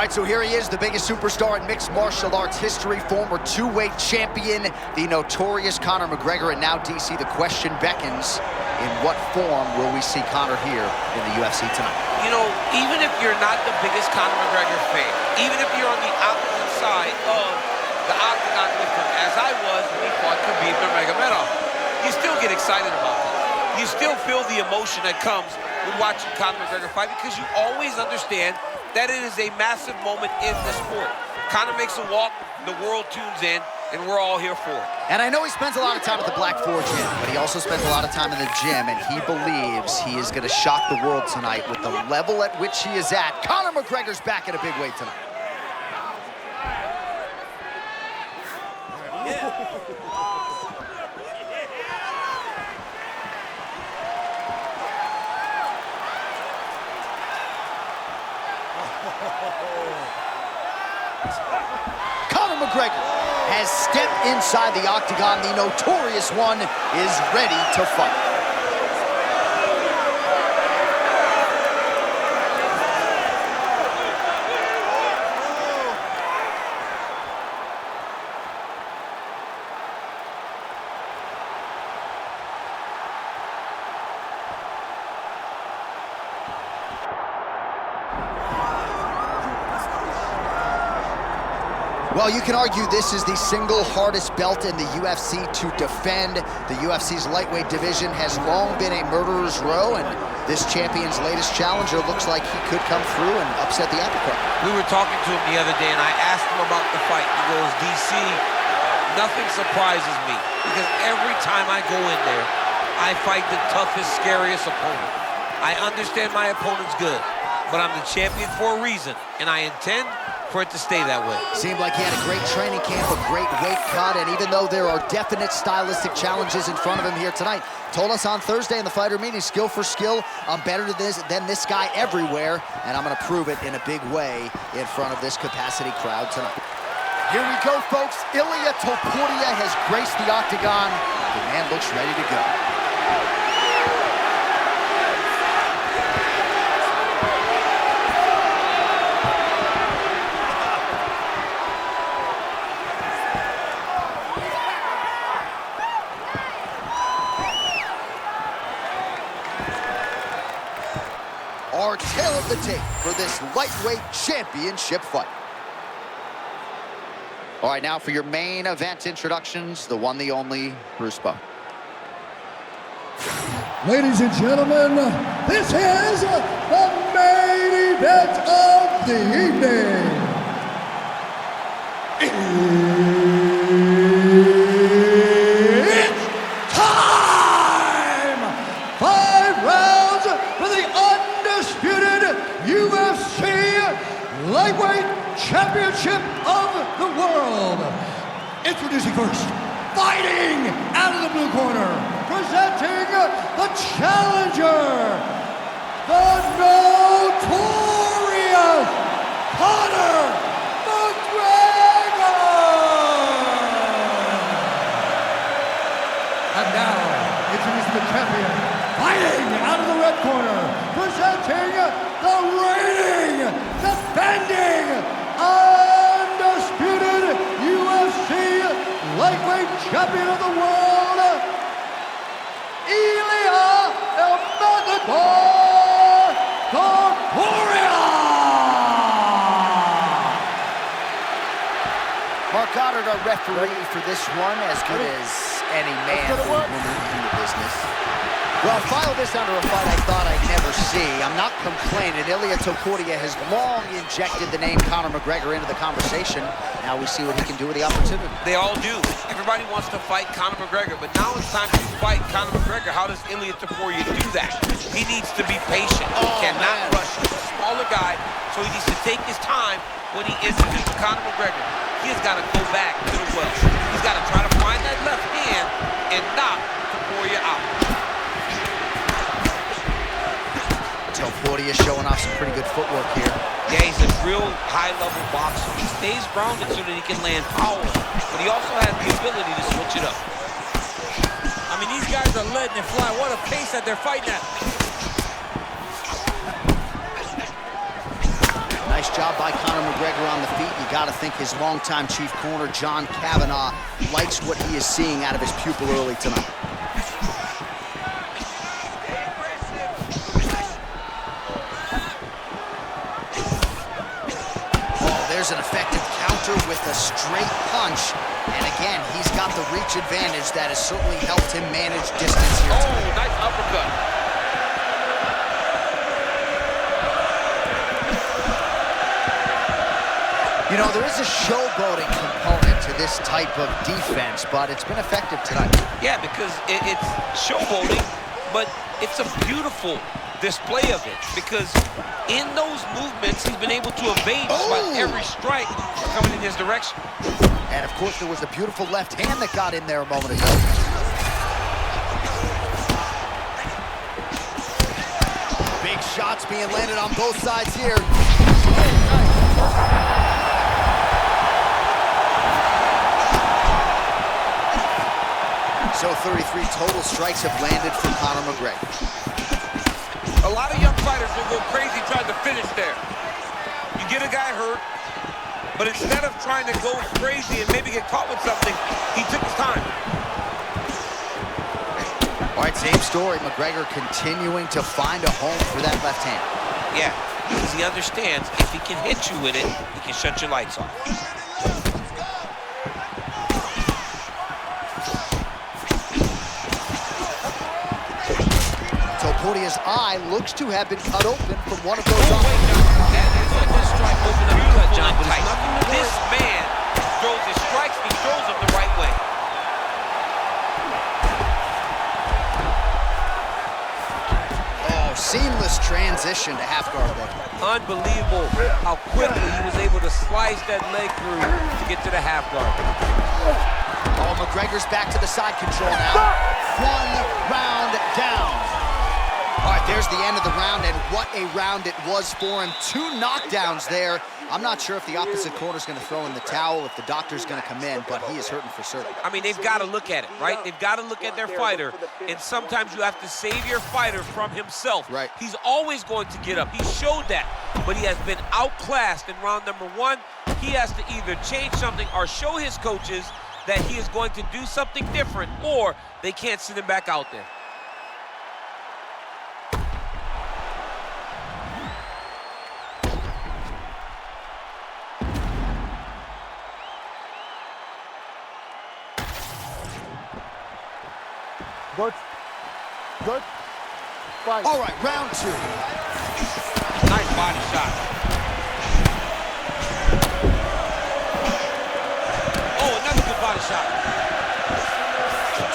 All right, so here he is, the biggest superstar in mixed martial arts history, former two-weight champion, the Notorious Conor McGregor, and now, DC, the question beckons, in what form will we see Conor here in the UFC tonight? You know, even if you're not the biggest Conor McGregor fan, even if you're on the opposite side of the Octagon with him, as I was when he fought Khabib Nurmagomedov, you still get excited about this. You still feel the emotion that comes with watching Conor McGregor fight because you always understand that it is a massive moment in the sport. Conor makes a walk, the world tunes in, and we're all here for it. And I know he spends a lot of time at the Black Forge Gym, but he also spends a lot of time in the gym, and he believes he is going to shock the world tonight with the level at which he is at. Conor McGregor's back at a big weight tonight. Conor McGregor has stepped inside the Octagon. The Notorious One is ready to fight. Well, you can argue this is the single hardest belt in the UFC to defend. The UFC's lightweight division has long been a murderer's row, and this champion's latest challenger looks like he could come through and upset the apple cart. We were talking to him the other day, and I asked him about the fight. He goes, DC, nothing surprises me, because every time I go in there, I fight the toughest, scariest opponent. I understand my opponent's good, but I'm the champion for a reason, and I intend for it to stay that way. Seemed like he had a great training camp, a great weight cut, and even though there are definite stylistic challenges in front of him here tonight, told us on Thursday in the fighter meeting, skill for skill, I'm better than this guy everywhere, and I'm gonna prove it in a big way in front of this capacity crowd tonight. Here we go, folks. Ilia Topuria has graced the Octagon. The man looks ready to go. Our tail of the tape for this lightweight championship fight. All right, now for your main event introductions, the one, the only, Bruce Bowe. Ladies and gentlemen, this is the main event of the evening. It's time! 5 rounds for the undisputed UFC Lightweight Championship of the World. Introducing first, fighting out of the blue corner, presenting the challenger, the Notorious Conor McGregor. And now, introducing the champion, fighting out of the red corner, presenting the reigning, defending, undisputed UFC lightweight champion of the world, Ilia Topuria. Mark Goddard, our referee for this one, as good as any man or woman in the business. Well, file this under a fight I thought I'd never see. I'm not complaining. Ilia Topuria has long injected the name Conor McGregor into the conversation. Now we see what he can do with the opportunity. They all do. Everybody wants to fight Conor McGregor, but now it's time to fight Conor McGregor. How does Ilia Topuria do that? He needs to be patient. He cannot rush. He's a smaller guy, so he needs to take his time when he introduces Conor McGregor. He has got to go back to the well. He's got to try to find that left hand and knock Topuria out. Topuria showing off some pretty good footwork here. Yeah, he's a real high-level boxer. He stays grounded so that he can land power, but he also has the ability to switch it up. I mean, these guys are letting it fly. What a pace that they're fighting at. Nice job by Conor McGregor on the feet. You got to think his longtime chief corner, John Kavanagh, likes what he is seeing out of his pupil early tonight. Oh, there's an effective counter with a straight punch. And again, he's got the reach advantage that has certainly helped him manage distance here tonight. Oh, nice uppercut. You know, there is a showboating component to this type of defense, but it's been effective tonight. Yeah, because it's showboating, but it's a beautiful display of it. Because in those movements, he's been able to evade just about every strike coming in his direction. And of course, there was a beautiful left hand that got in there a moment ago. Big shots being landed on both sides here. So 33 total strikes have landed for Conor McGregor. A lot of young fighters will go crazy trying to finish there. You get a guy hurt, but instead of trying to go crazy and maybe get caught with something, he took his time. All right, same story. McGregor continuing to find a home for that left hand. Yeah, because he understands if he can hit you with it, he can shut your lights off. Topuria's eye looks to have been cut open from one of those. Oh, wait, no. That strike opened up the cut, John, but this man throws his strikes, he throws them the right way. Oh, seamless transition to half guard there. Unbelievable how quickly he was able to slice that leg through to get to the half guard. Oh, McGregor's back to the side control now. 1 round down. All right, there's the end of the round, and what a round it was for him. 2 knockdowns there. I'm not sure if the opposite corner's going to throw in the towel, if the doctor's going to come in, but he is hurting for certain. I mean, they've got to look at it, right? They've got to look at their fighter, and sometimes you have to save your fighter from himself. Right. He's always going to get up. He showed that, but he has been outclassed in round number 1. He has to either change something or show his coaches that he is going to do something different, or they can't send him back out there. Good. Fight. All right, round 2. Nice body shot. Oh, another good body shot.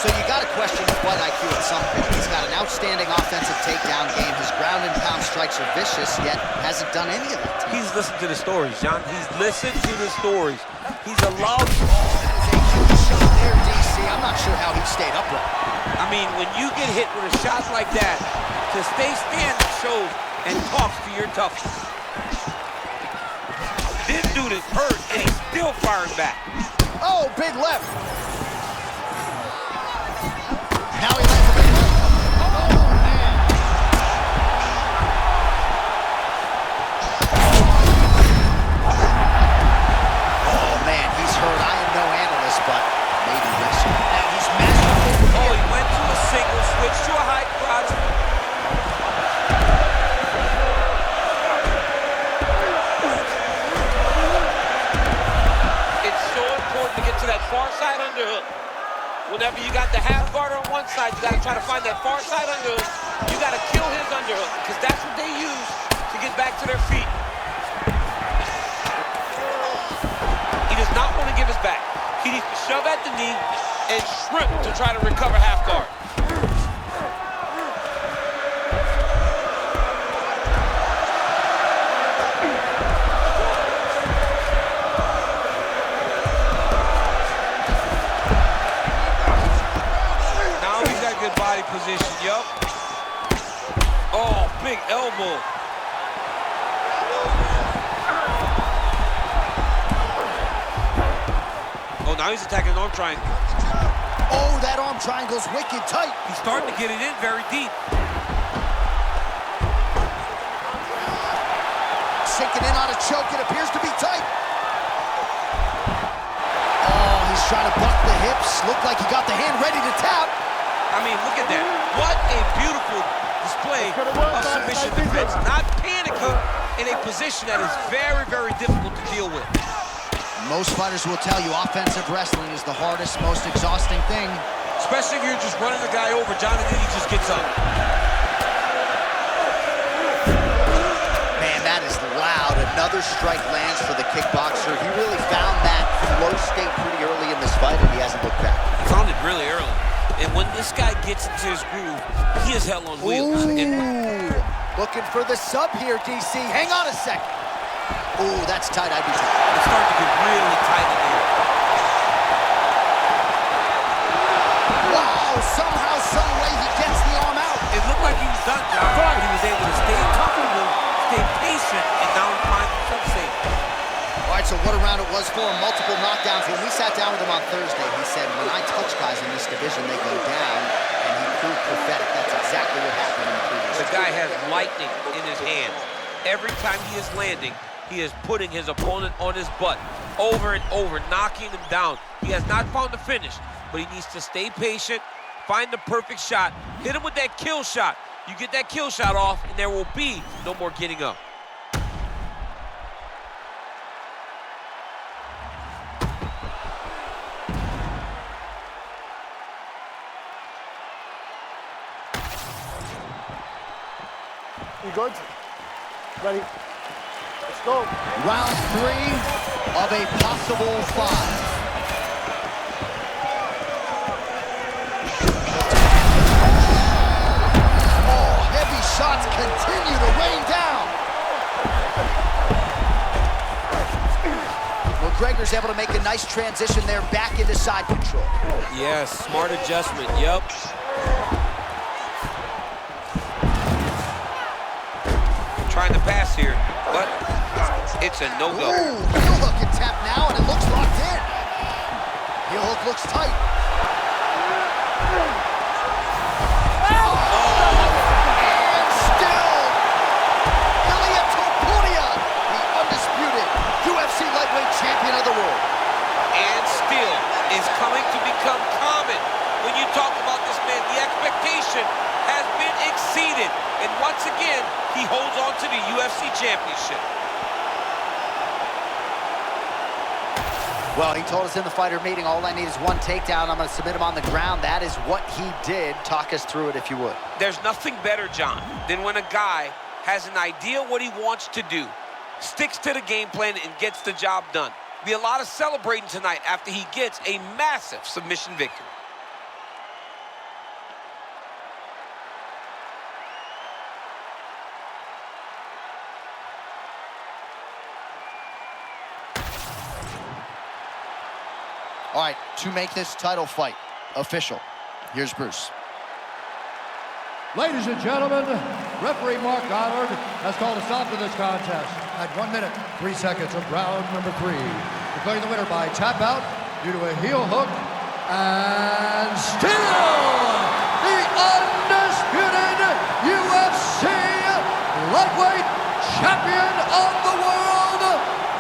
So you got to question his fight IQ at some point. He's got an outstanding offensive takedown game. His ground and pound strikes are vicious, yet hasn't done any of that. He's listened to the stories, John. He's listened to the stories. He's allowed. That is a huge shot there, DC. I'm not sure how he stayed upright. I mean, when you get hit with a shot like that, to stay standing shows and talks to your toughness. This dude is hurt, and he's still firing back. Oh, big left. Now he lands a big left. Oh, man. Oh, man, he's hurt. I am no analyst, but maybe wrestling. Now he's masterful. Oh, he went to a single, switched to a high crotch. It's so important to get to that far side underhook. Whenever you got the half guard on one side, you got to try to find that far side underhook. You got to kill his underhook, because that's what they use to get back to their feet. He does not want to give his back. He needs to shove at the knee and shrimp to try to recover half guard. Now he's got good body position, yup. Oh, big elbow. Oh, now he's attacking an arm triangle. Oh, that arm triangle's wicked tight. He's starting to get it in very deep. sinking in on a choke. It appears to be tight. Oh, he's trying to buck the hips. Looked like he got the hand ready to tap. I mean, look at that. What a beautiful display of submission defense. Not panicking in a position that is very, very difficult to deal with. Most fighters will tell you offensive wrestling is the hardest, most exhausting thing. Especially if you're just running the guy over, John, and then he just gets up. Man, that is loud. Another strike lands for the kickboxer. He really found that flow state pretty early in this fight, and he hasn't looked back. Found it really early. And when this guy gets into his groove, he is hell on wheels. Ooh, looking for the sub here, DC. Hang on a second. Ooh, that's tight. I'd be tight. It's starting to get really tight in there. Wow, somehow, some way he gets the arm out. It looked like he was done, John. But he was able to stay comfortable, stay patient, and now find himself safe. All right, so what a round it was for him. Multiple knockdowns. When we sat down with him on Thursday, he said, when I touch guys in this division, they go down, and he proved prophetic. That's exactly what happened in the previous. The guy has lightning in his hands. Every time he is landing, he is putting his opponent on his butt over and over, knocking him down. He has not found the finish, but he needs to stay patient, find the perfect shot, hit him with that kill shot. You get that kill shot off, and there will be no more getting up. You good? Ready? Let's go. Round 3 of a possible 5. Oh, heavy shots continue to rain down. McGregor's able to make a nice transition there back into side control. Yes, smart adjustment, yep. Trying to pass here, but it's a no-go. Ooh, heel hook and tap now, and it looks locked in. Heel hook looks tight. And still, Ilia Topuria, the undisputed UFC lightweight champion of the world. And still is coming to become common. When you talk about this man, the expectation has been exceeded. And once again, he holds on to the UFC championship. Well, he told us in the fighter meeting, all I need is one takedown. I'm going to submit him on the ground. That is what he did. Talk us through it, if you would. There's nothing better, John, than when a guy has an idea what he wants to do, sticks to the game plan, and gets the job done. Be a lot of celebrating tonight after he gets a massive submission victory. All right, to make this title fight official, here's Bruce. Ladies and gentlemen, referee Mark Goddard has called a stop to this contest at 1 minute, 3 seconds of round number 3. Declaring the winner by tap out due to a heel hook and still the undisputed UFC lightweight champion of the world,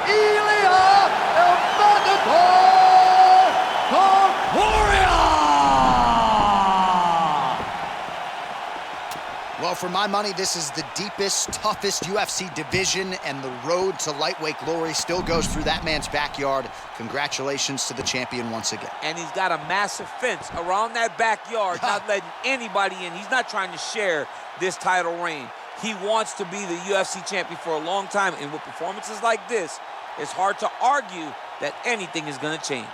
Ilia Topuria. Well, for my money, this is the deepest, toughest UFC division, and the road to lightweight glory still goes through that man's backyard. Congratulations to the champion once again. And he's got a massive fence around that backyard, not letting anybody in. He's not trying to share this title reign. He wants to be the UFC champion for a long time, and with performances like this, it's hard to argue that anything is going to change.